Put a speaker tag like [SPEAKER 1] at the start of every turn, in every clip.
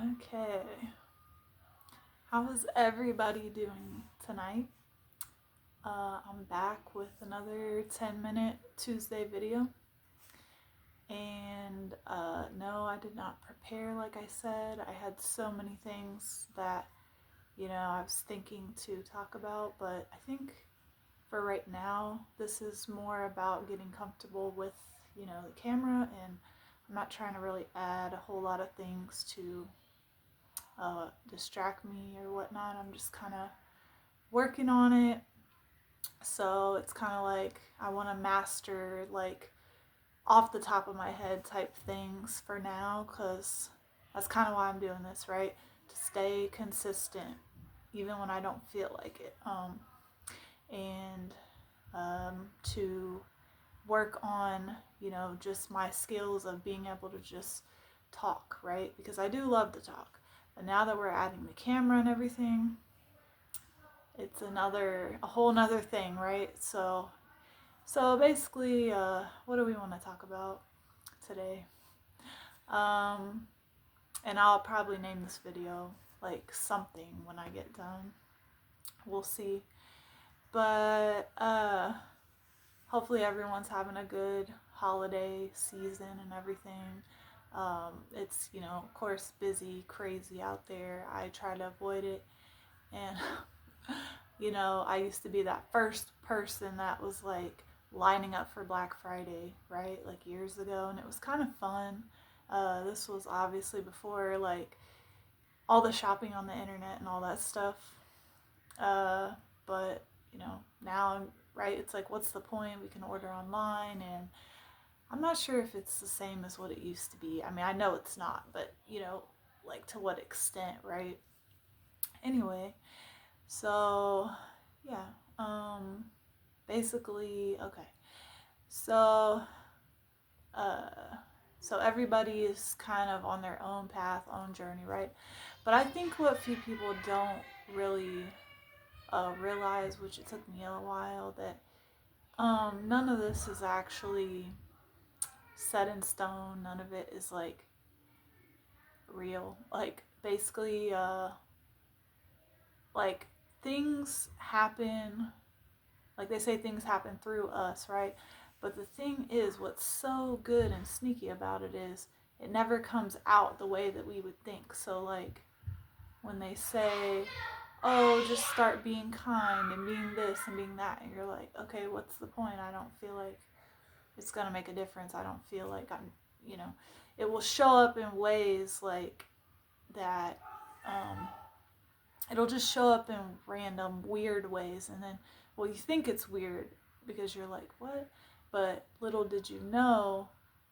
[SPEAKER 1] Okay. How is everybody doing tonight? I'm back with another 10-minute Tuesday video. And no, I did not prepare like I said. I had so many things that, I was thinking to talk about, but I think for right now, this is more about getting comfortable with, the camera, and I'm not trying to really add a whole lot of things to distract me or whatnot. I'm just kind of working on it. So it's kind of like I want to master like off the top of my head type things for now, because that's kind of why I'm doing this, right? To stay consistent even when I don't feel like it. And to work on, just my skills of being able to just talk, right? Because I do love to talk. But now that we're adding the camera and everything, it's a whole nother thing, right? So basically, what do we want to talk about today? Um, and I'll probably name this video like something when I get done. We'll see. But hopefully everyone's having a good holiday season and everything. It's, of course, busy, crazy out there. I try to avoid it. And, I used to be that first person that was like lining up for Black Friday, right? Like years ago. And it was kind of fun. This was obviously before like all the shopping on the internet and all that stuff. But, now I'm right. It's like, what's the point? We can order online, and I'm not sure if it's the same as what it used to be. I mean, I know it's not, but like to what extent, right? Anyway, so yeah, basically, okay. So, uh, so everybody is kind of on their own path, own journey, right? But I think what few people don't really realize, which it took me a while, that none of this is actually set in stone. None of it is like real. Like basically, like things happen. Like they say, things happen through us, right? But the thing is, what's so good and sneaky about it is it never comes out the way that we would think. So like when they say, oh, just start being kind and being this and being that, and you're like, okay, what's the point? I don't feel like it's gonna make a difference. I don't feel like I'm, you know, it will show up in ways like that. Um, it'll just show up in random weird ways, and then, well, you think it's weird because you're like, what? But little did you know,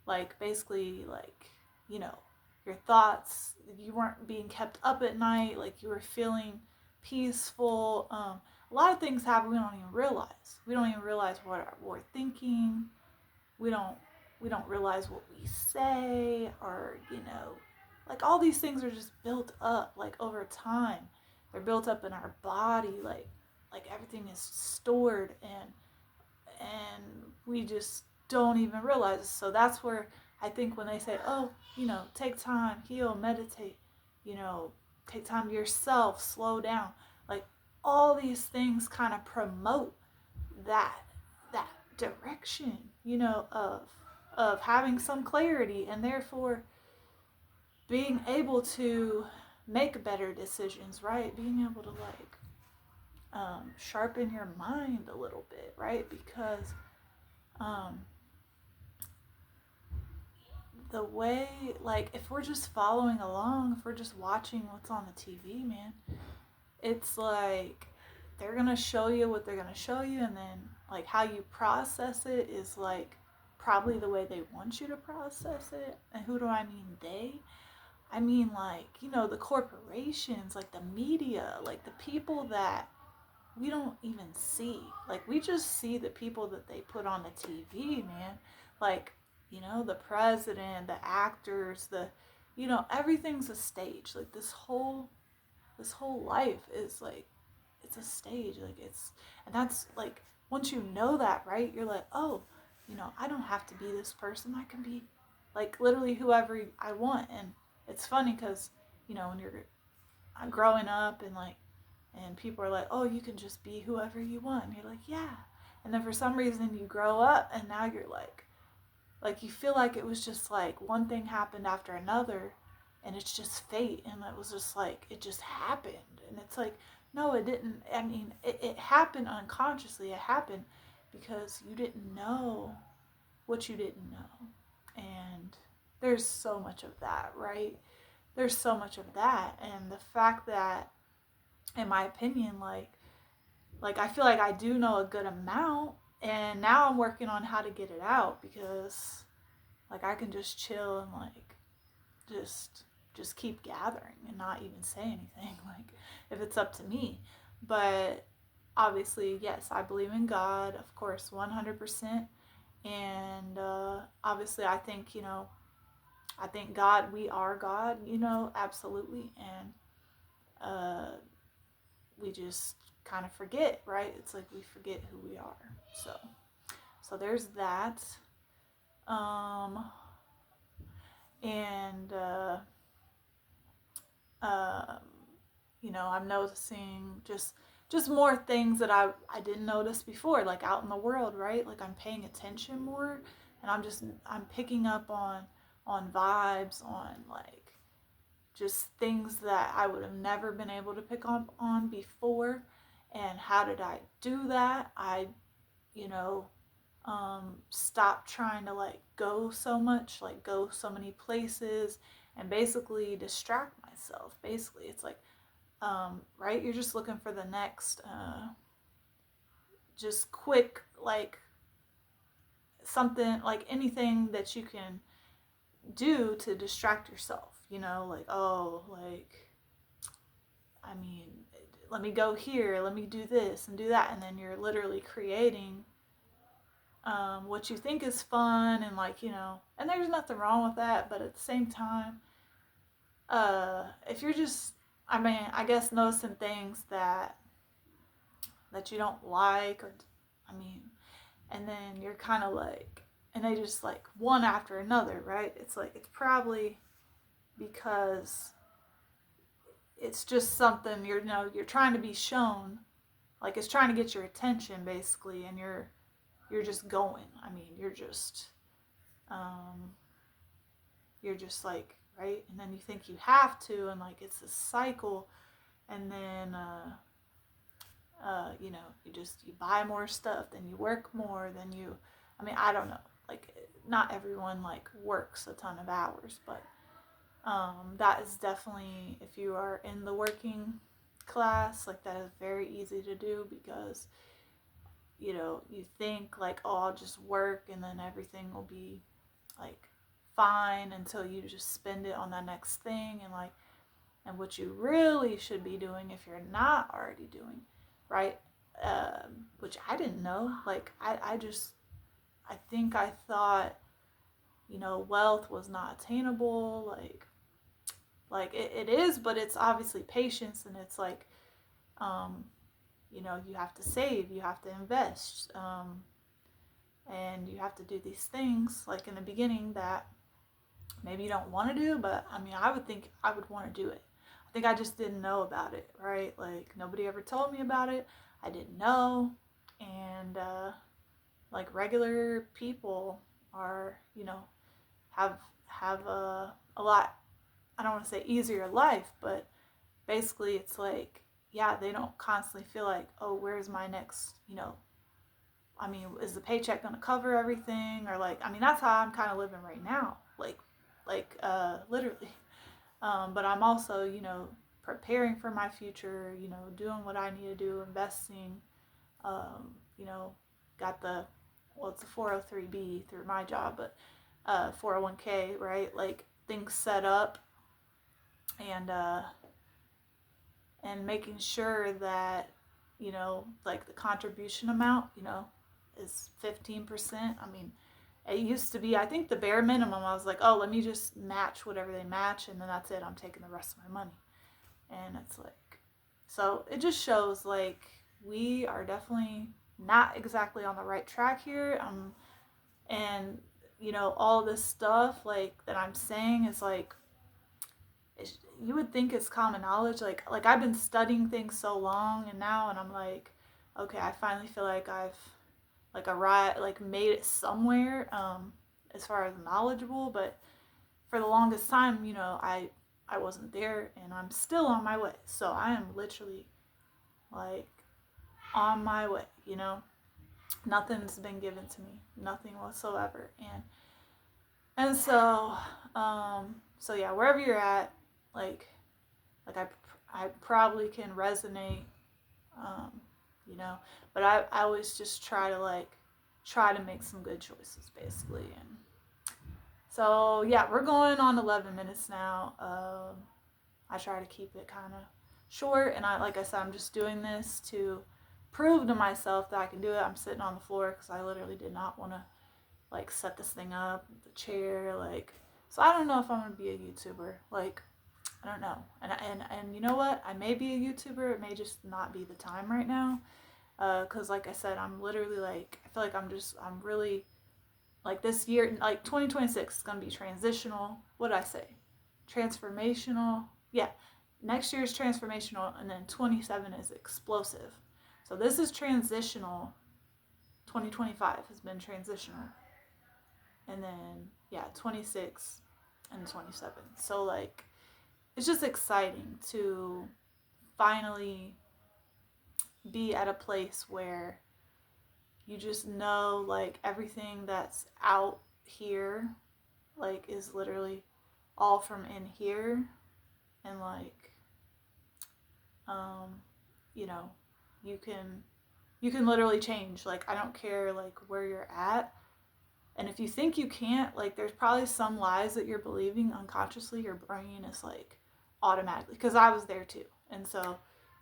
[SPEAKER 1] like basically, like, you know, your thoughts, you weren't being kept up at night, like you were feeling peaceful. A lot of things happen we don't even realize. We don't even realize what we're thinking. We don't realize what we say, or like all these things are just built up like over time. They're built up in our body, like everything is stored, and we just don't even realize it. So that's where I think when they say, oh, take time, heal, meditate, you know take time to yourself, slow down, like all these things kind of promote that that direction, of having some clarity, and therefore being able to make better decisions, right? Being able to like sharpen your mind a little bit, right? Because um, the way, like, if we're just following along, if we're just watching what's on the TV, man, it's like they're gonna show you what they're gonna show you, and then like how you process it is like probably the way they want you to process it. And who do I mean they? I mean, like, the corporations, like the media, like the people that we don't even see. Like, we just see the people that they put on the TV, man. Like, the president, the actors, everything's a stage. Like, this whole life is like, it's a stage. Like, and that's like, once you know that, right, you're like, oh, I don't have to be this person. I can be like literally whoever I want. And it's funny because, when you're growing up and like, and people are like, oh, you can just be whoever you want. And you're like, yeah. And then for some reason you grow up and now you're like you feel like it was just like one thing happened after another and it's just fate. And it was just like, it just happened. And it's like, no, it didn't. I mean, it happened unconsciously. It happened because you didn't know what you didn't know. And there's so much of that, right? There's so much of that. And the fact that, in my opinion, like I feel like I do know a good amount, and now I'm working on how to get it out because like I can just chill and like just just keep gathering and not even say anything like if it's up to me. But obviously, yes, I believe in God, of course, 100%. And obviously, I think God, we are God, absolutely. And uh, we just kind of forget, right? It's like we forget who we are. So there's that. Um, and um, I'm noticing just more things that I didn't notice before, like out in the world, right? Like I'm paying attention more, and I'm picking up on vibes, on like just things that I would have never been able to pick up on before. And how did I do that? I, you know, stop trying to like go so much, like go so many places, and basically distract myself. Basically, it's like, right? You're just looking for the next, just quick, like something, like anything that you can do to distract yourself, like, oh, like, I mean, let me go here, let me do this and do that. And then you're literally creating what you think is fun, and like, and there's nothing wrong with that. But at the same time, if you're just, I mean, I guess noticing things that you don't like, or, I mean, and then you're kind of like, and they just like one after another, right? It's like, it's probably because it's just something you're trying to be shown, like it's trying to get your attention basically, and you're just going. I mean, um, you're just like, right, and then you think you have to, and like it's a cycle, and then you buy more stuff, then you work more, then you, I mean, I don't know, like not everyone like works a ton of hours, but that is definitely, if you are in the working class, like that is very easy to do because you think like, oh, I'll just work and then everything will be like fine, until you just spend it on that next thing. And like, and what you really should be doing if you're not already doing, right? Which I didn't know. Like I think I thought, wealth was not attainable. Like it is, but it's obviously patience, and it's like, um, you have to save, you have to invest, and you have to do these things like in the beginning that maybe you don't want to do, but I mean, I would think I would want to do it. I think I just didn't know about it, right? Like nobody ever told me about it. I didn't know. And like regular people are, have a lot, I don't want to say easier life, but basically it's like, yeah, they don't constantly feel like, oh, where's my next, I mean, is the paycheck going to cover everything? Or like, I mean, that's how I'm kind of living right now. Literally. But I'm also, preparing for my future, doing what I need to do, investing, um, you know, got it's a 403B through my job, but 401k, right? Like things set up, and making sure that, like the contribution amount, is 15%. I mean, it used to be, I think the bare minimum, I was like, oh, let me just match whatever they match, and then that's it. I'm taking the rest of my money. And it's like, so it just shows like we are definitely not exactly on the right track here. And all this stuff like that I'm saying is like, you would think it's common knowledge. Like I've been studying things so long, and I'm like, okay, I finally feel like I've like arrived, like made it somewhere, as far as knowledgeable. But for the longest time, I wasn't there, and I'm still on my way. So I am literally like on my way. Nothing's been given to me, nothing whatsoever, and so yeah, wherever you're at, like I probably can resonate, um, you know, but I always just try to make some good choices basically. And so yeah, we're going on 11 minutes now. I try to keep it kind of short, and like I said, I'm just doing this to prove to myself that I can do it. I'm sitting on the floor because I literally did not want to like set this thing up, the chair, like. So I don't know if I'm gonna be a YouTuber. Like, I don't know. And you know what? I may be a YouTuber. It may just not be the time right now. Cause like I said, I'm literally like, I feel like I'm really like this year, like 2026 is gonna be transitional. What did I say? Transformational. Yeah. Next year is transformational, and then 27 is explosive. So this is transitional. 2025 has been transitional, and then yeah, 26 and 27. So like, it's just exciting to finally be at a place where you just know like everything that's out here like is literally all from in here. And like, um you know you can literally change. Like, I don't care like where you're at. And if you think you can't, like, there's probably some lies that you're believing unconsciously. Your brain is like automatically, because I was there too. And so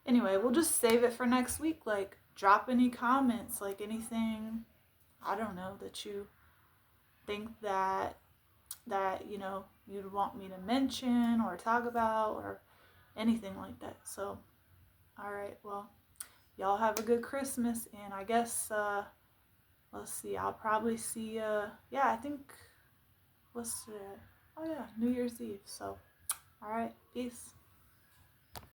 [SPEAKER 1] anyway, we'll just save it for next week. Like, drop any comments, like anything, I don't know, that you think that you'd want me to mention or talk about or anything like that. So all right, well, y'all have a good Christmas, and I guess let's see, I'll probably see yeah, I think, what's today? Oh yeah, New Year's Eve. So all right, peace.